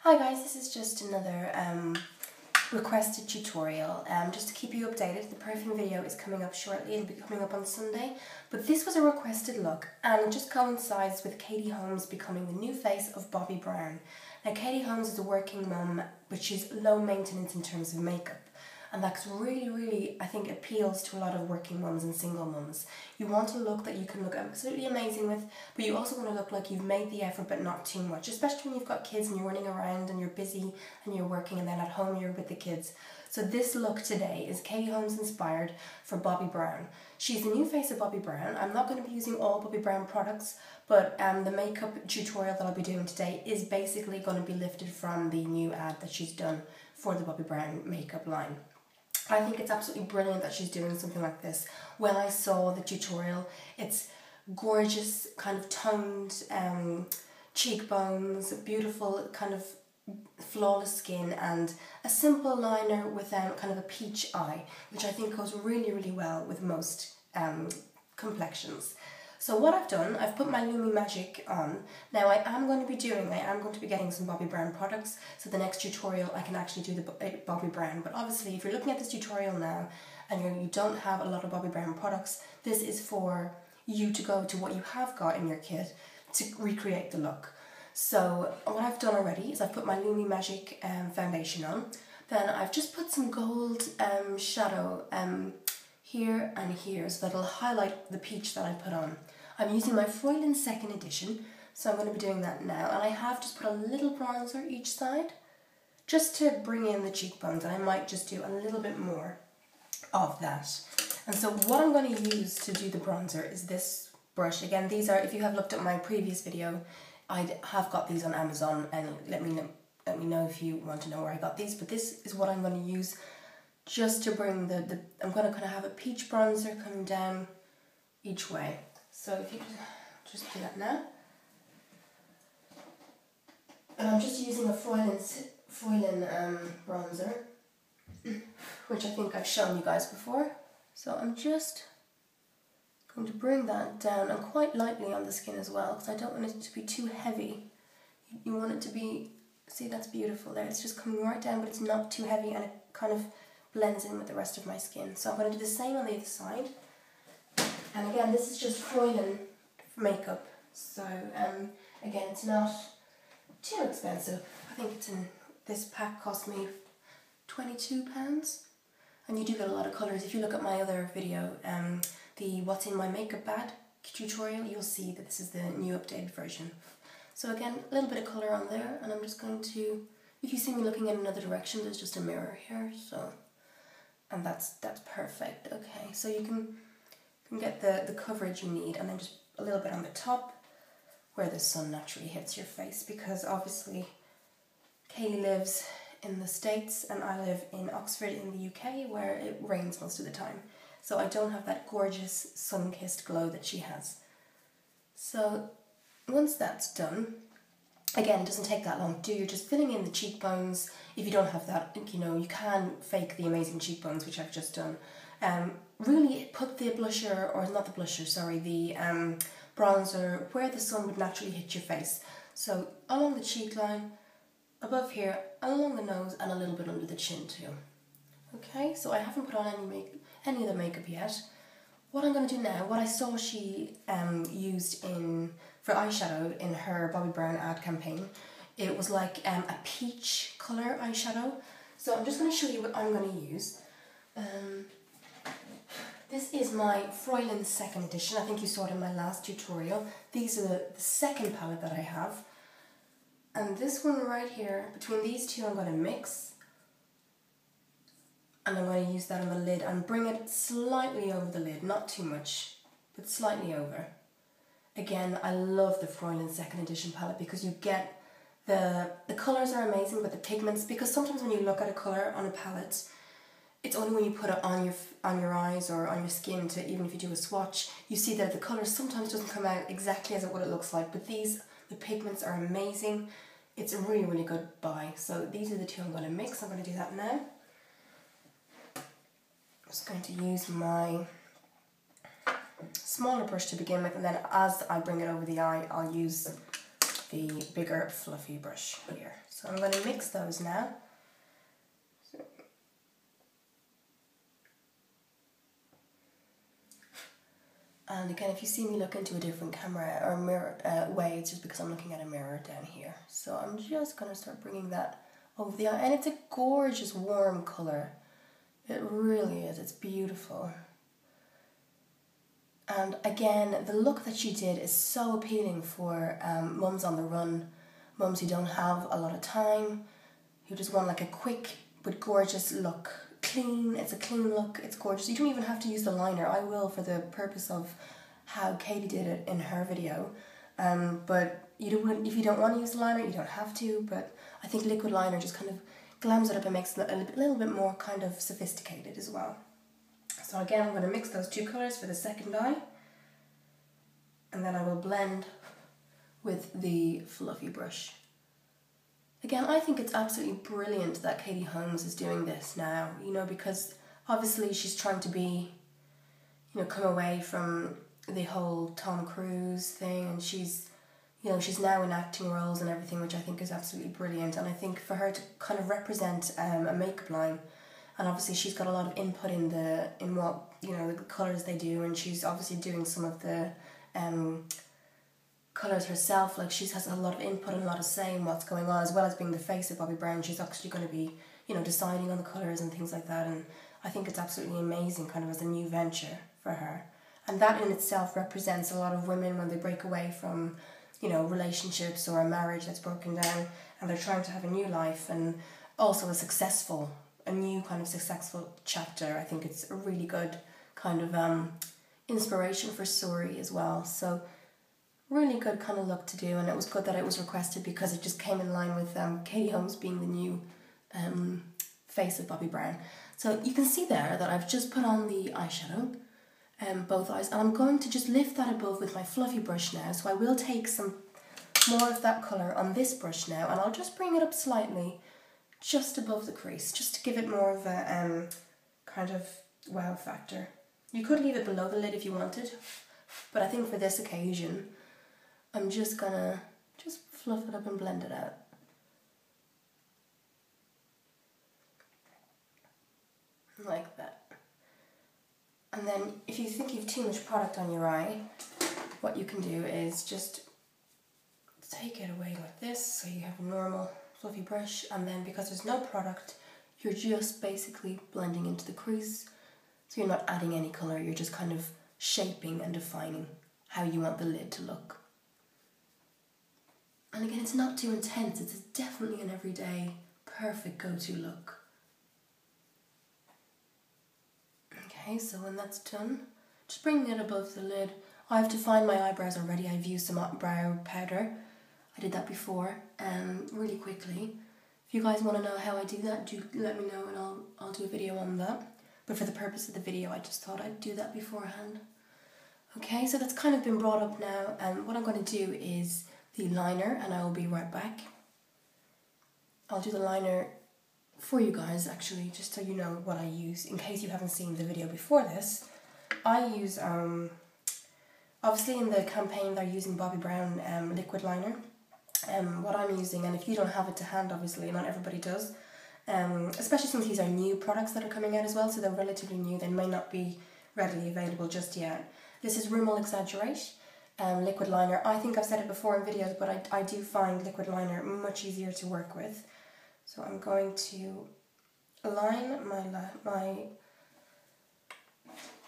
Hi guys, this is just another requested tutorial. Just to keep you updated, the perfume video is coming up shortly. It'll be coming up on Sunday. But this was a requested look and it just coincides with Katie Holmes becoming the new face of Bobbi Brown. Now Katie Holmes is a working mum, but she's low maintenance in terms of makeup. And that's really, I think, appeals to a lot of working mums and single mums. You want a look that you can look absolutely amazing with, but you also want to look like you've made the effort but not too much, especially when you've got kids and you're running around and you're busy and you're working and then at home you're with the kids. So this look today is Katie Holmes inspired for Bobbi Brown. She's the new face of Bobbi Brown. I'm not going to be using all Bobbi Brown products, but the makeup tutorial that I'll be doing today is basically going to be lifted from the new ad that she's done for the Bobbi Brown makeup line. I think it's absolutely brilliant that she's doing something like this. When I saw the tutorial, it's gorgeous, kind of toned cheekbones, beautiful kind of flawless skin, and a simple liner with kind of a peach eye, which I think goes really well with most complexions. So what I've done, I've put my Lumi magique on. Now I am going to be getting some Bobbi Brown products, so the next tutorial I can actually do the Bobbi Brown. But obviously if you're looking at this tutorial now and you don't have a lot of Bobbi Brown products, this is for you to go to what you have got in your kit to recreate the look. So what I've done already is I've put my Lumi magique foundation on. Then I've just put some gold shadow here and here, so that'll highlight the peach that I put on. I'm using my Fräulein 2nd edition, so I'm going to be doing that now. And I have just put a little bronzer each side, just to bring in the cheekbones, and I might just do a little bit more of that. And so what I'm going to use to do the bronzer is this brush. Again, these are, if you have looked at my previous video, I have got these on Amazon, and let me know if you want to know where I got these. But this is what I'm going to use just to bring I'm going to kind of have a peach bronzer coming down each way. So if you could just do that now. And I'm just using a Fräulein bronzer, which I think I've shown you guys before. So I'm just going to bring that down, and quite lightly on the skin as well, because I don't want it to be too heavy. You want it to be, see, that's beautiful there. It's just coming right down, but it's not too heavy, and it kind of blends in with the rest of my skin. So I'm going to do the same on the other side. And again, this is just Fräulein makeup. So again, it's not too expensive. I think this pack cost me £22. And you do get a lot of colours. If you look at my other video, the What's in My Makeup Bag tutorial, you'll see that this is the new updated version. So again, a little bit of colour on there, and I'm just going to, if you see me looking in another direction, there's just a mirror here, so, and that's perfect. Okay, so you can get the coverage you need, and then just a little bit on the top where the sun naturally hits your face, because obviously Kaylee lives in the States and I live in Oxford in the UK, where it rains most of the time. So I don't have that gorgeous sun-kissed glow that she has. So once that's done, again, it doesn't take that long to do. You're just filling in the cheekbones. If you don't have that, you know, you can fake the amazing cheekbones, which I've just done. Really put the blusher, or not the blusher, sorry, the bronzer where the sun would naturally hit your face. So along the cheek line, above here, along the nose, and a little bit under the chin too. Okay, so I haven't put on any of the makeup yet. What I'm going to do now, what I saw she used for eyeshadow in her Bobbi Brown ad campaign, it was like a peach colour eyeshadow. So I'm just going to show you what I'm going to use. This is my Fräulein 2nd edition. I think you saw it in my last tutorial. These are the second palette that I have. And this one right here, between these two, I'm going to mix. And I'm going to use that on the lid and bring it slightly over the lid. Not too much, but slightly over. Again, I love the Fräulein 2nd edition palette because you get the colours are amazing, but the pigments, because sometimes when you look at a colour on a palette, it's only when you put it on your eyes or on your skin, to even if you do a swatch, you see that the colour sometimes doesn't come out exactly as what it looks like. But the pigments are amazing. It's a really good buy. So these are the two I'm going to mix. I'm going to do that now. I'm just going to use my smaller brush to begin with, and then as I bring it over the eye, I'll use the bigger fluffy brush here. So I'm going to mix those now. And again, if you see me look into a different camera or mirror way, it's just because I'm looking at a mirror down here. So I'm just going to start bringing that over the eye. And it's a gorgeous warm colour. It really is. It's beautiful. And again, the look that she did is so appealing for mums on the run, mums who don't have a lot of time, who just want like a quick but gorgeous look. Clean, it's a clean look, it's gorgeous. You don't even have to use the liner. I will for the purpose of how Katie did it in her video. But if you don't want to use the liner, you don't have to, but I think liquid liner just kind of glams it up and makes it a little bit more kind of sophisticated as well. So again, I'm going to mix those two colours for the second eye, and then I will blend with the fluffy brush. Again, I think it's absolutely brilliant that Katie Holmes is doing this now, you know, because obviously she's trying to be, you know, come away from the whole Tom Cruise thing, and she's, you know, she's now in acting roles and everything, which I think is absolutely brilliant. And I think for her to kind of represent a makeup line, and obviously she's got a lot of input in what, you know, the colours they do, and she's obviously doing some of the colours herself. Like, she has a lot of input and a lot of say in what's going on, as well as being the face of Bobbi Brown. She's actually going to be, you know, deciding on the colours and things like that, and I think it's absolutely amazing kind of as a new venture for her. And that in itself represents a lot of women when they break away from, you know, relationships or a marriage that's broken down, and they're trying to have a new life and also a new kind of successful chapter. I think it's a really good kind of inspiration for Suri as well. So really good kind of look to do, and it was good that it was requested because it just came in line with Katie Holmes being the new face of Bobbi Brown. So you can see there that I've just put on the eyeshadow, both eyes, and I'm going to just lift that above with my fluffy brush now. So I will take some more of that colour on this brush now, and I'll just bring it up slightly just above the crease, just to give it more of a kind of wow factor. You could leave it below the lid if you wanted, but I think for this occasion I'm just gonna fluff it up and blend it out. Like that. And then if you think you've too much product on your eye, what you can do is just take it away like this, so you have a normal fluffy brush, and then because there's no product, you're just basically blending into the crease. So you're not adding any colour, you're just kind of shaping and defining how you want the lid to look. And again, it's not too intense, it's definitely an everyday, perfect go-to look. Okay, so when that's done, just bringing it above the lid. I've defined my eyebrows already, I've used some brow powder. I did that before, really quickly. If you guys want to know how I do that, do let me know and I'll do a video on that. But for the purpose of the video, I just thought I'd do that beforehand. Okay, so that's kind of been brought up now, and what I'm going to do is the liner, and I will be right back. I'll do the liner for you guys, actually, just so you know what I use, in case you haven't seen the video before this. I use, obviously in the campaign they're using Bobbi Brown liquid liner. What I'm using, and if you don't have it to hand, obviously, not everybody does, especially since these are new products that are coming out as well, so they're relatively new, they may not be readily available just yet. This is Rimmel Exaggerate liquid liner. I think I've said it before in videos, but I do find liquid liner much easier to work with. So I'm going to align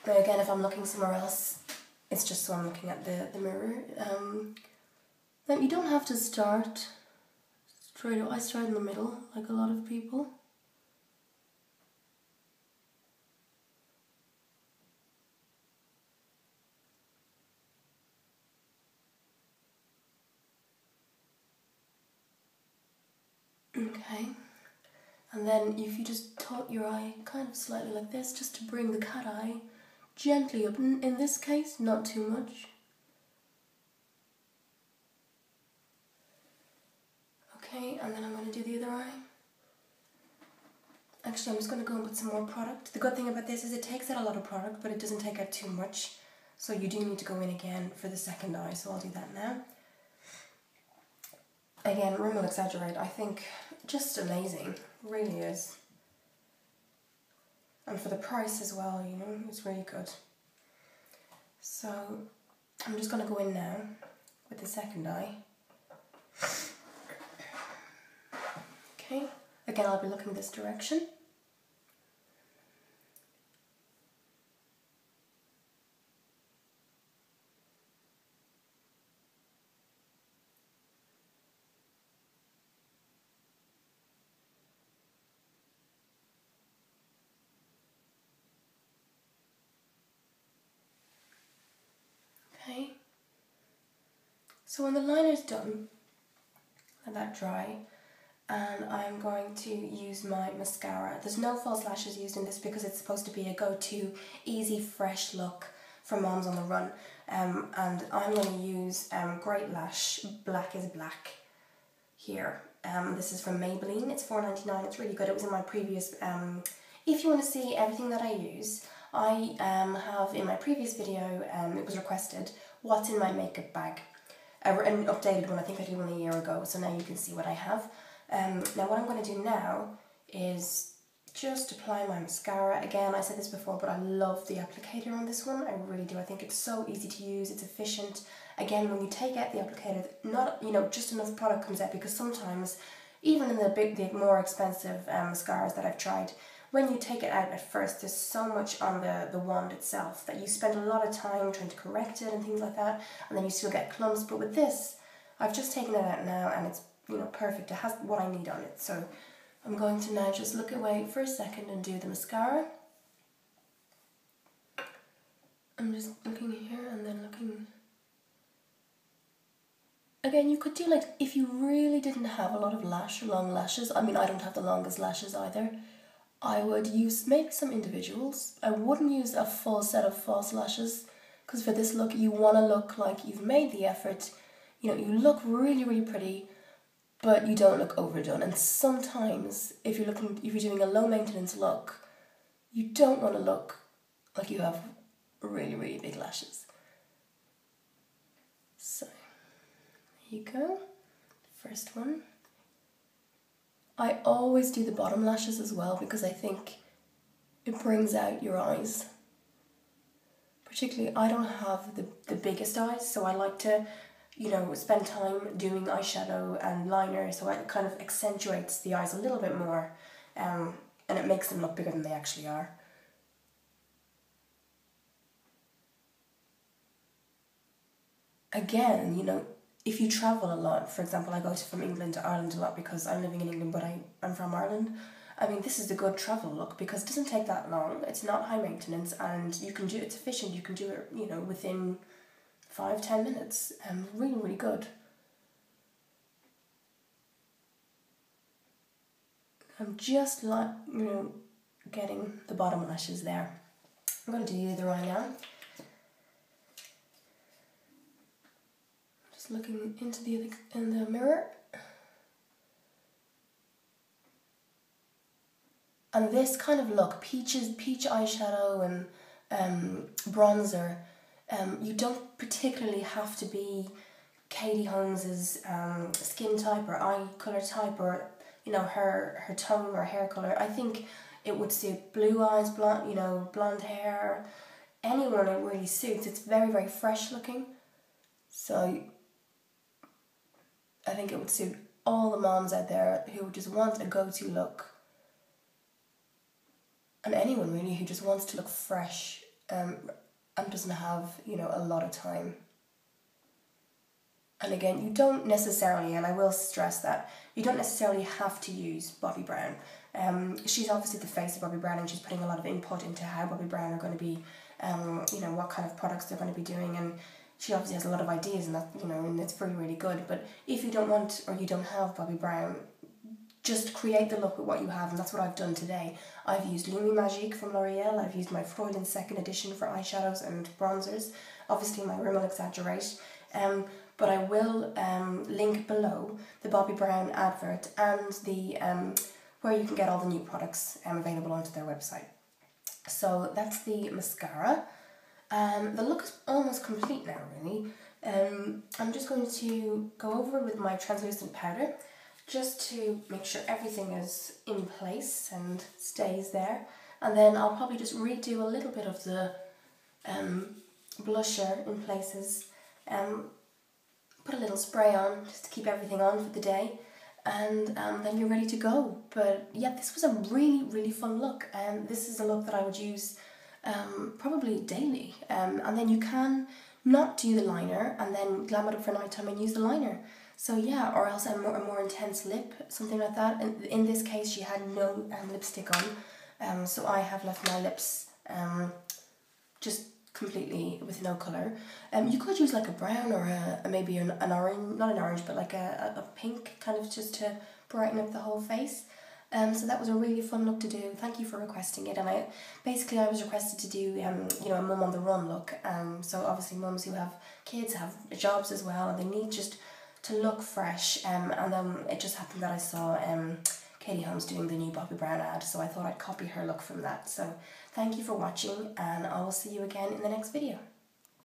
again, if I'm looking somewhere else, it's just so I'm looking at the mirror. Then you don't have to start straight away. I start in the middle, like a lot of people. Okay, and then if you just tilt your eye kind of slightly like this, just to bring the cat eye gently up, in this case, not too much. Okay, and then I'm going to do the other eye. Actually, I'm just going to go and put some more product. The good thing about this is it takes out a lot of product, but it doesn't take out too much. So you do need to go in again for the second eye, so I'll do that now. Again, Rimmel Exaggerate, I think just amazing, really is. And for the price as well, you know, it's really good. So I'm just going to go in now with the second eye. Okay, again I'll be looking this direction. Okay, so when the liner's done, let that dry, and I'm going to use my mascara. There's no false lashes used in this because it's supposed to be a go-to, easy, fresh look for moms on the run. And I'm going to use Great Lash Black is Black here. This is from Maybelline. It's $4.99. It's really good. It was in my previous... if you want to see everything that I use, I have in my previous video, it was requested, what's in my makeup bag. An updated one, I think I did one a year ago, so now you can see what I have. Now what I'm going to do now is just apply my mascara. Again, I said this before, but I love the applicator on this one. I really do. I think it's so easy to use, it's efficient. Again, when you take out the applicator, not, you know, just enough product comes out, because sometimes, even in the more expensive mascaras that I've tried, when you take it out at first, there's so much on the wand itself that you spend a lot of time trying to correct it and things like that, and then you still get clumps. But with this, I've just taken it out now, and it's, you know, perfect. It has what I need on it. So I'm going to now just look away for a second and do the mascara. I'm just looking here and then looking. Again, you could do, like, if you really didn't have a lot of long lashes. I mean, I don't have the longest lashes either. I would use maybe some individuals. I wouldn't use a full set of false lashes, because for this look you want to look like you've made the effort. You know, you look really, really pretty, but you don't look overdone. And sometimes if you're doing a low maintenance look, you don't want to look like you have really, really big lashes. So there you go. First one. I always do the bottom lashes as well, because I think it brings out your eyes. Particularly, I don't have the biggest eyes, so I like to, you know, spend time doing eyeshadow and liner, so it kind of accentuates the eyes a little bit more, and it makes them look bigger than they actually are. Again, you know, if you travel a lot, for example, I go from England to Ireland a lot because I'm living in England, but I'm from Ireland. I mean, this is a good travel look because it doesn't take that long, it's not high maintenance, and you can do it's efficient, you can do it, you know, within 5-10 minutes, and really, really good. I'm just like, you know, getting the bottom lashes there. I'm going to do the other eye now. Just looking into in the mirror. And this kind of look, peach eyeshadow and bronzer, you don't particularly have to be Katie Holmes's skin type or eye colour type, or, you know, her tone or hair colour. I think it would suit blue eyes, blonde, you know, blonde hair, anyone it really suits. It's very, very fresh looking. So I think it would suit all the moms out there who just want a go-to look. And anyone really who just wants to look fresh and doesn't have, you know, a lot of time. And again, you don't necessarily, and I will stress that, you don't necessarily have to use Bobbi Brown. She's obviously the face of Bobbi Brown, and she's putting a lot of input into how Bobbi Brown are going to be, you know, what kind of products they're going to be doing, and she obviously has a lot of ideas, and that, you know, and it's really, really good. But if you don't want, or you don't have Bobbi Brown, just create the look with what you have, and that's what I've done today. I've used Lumi Magique from L'Oreal, I've used my Fräulein 2nd edition for eyeshadows and bronzers, obviously my Rimmel Exaggerate, but I will link below the Bobbi Brown advert and the where you can get all the new products available onto their website. So that's the mascara. The look is almost complete now, really. I'm just going to go over with my translucent powder just to make sure everything is in place and stays there. And then I'll probably just redo a little bit of the blusher in places, put a little spray on just to keep everything on for the day, and then you're ready to go. But yeah, this was a really, really fun look, and this is a look that I would use probably daily. And then you can not do the liner and then glam it up for night time and use the liner. So yeah, or else a more intense lip, something like that. And in this case, she had no lipstick on, so I have left my lips just completely with no colour. You could use like a brown or maybe an orange, not an orange, but like a pink, kind of just to brighten up the whole face. So that was a really fun look to do. Thank you for requesting it. And I was requested to do you know, a mum on the run look. So obviously mums who have kids have jobs as well, and they need just to look fresh. And then it just happened that I saw Katie Holmes doing the new Bobbi Brown ad, so I thought I'd copy her look from that. So thank you for watching, and I will see you again in the next video.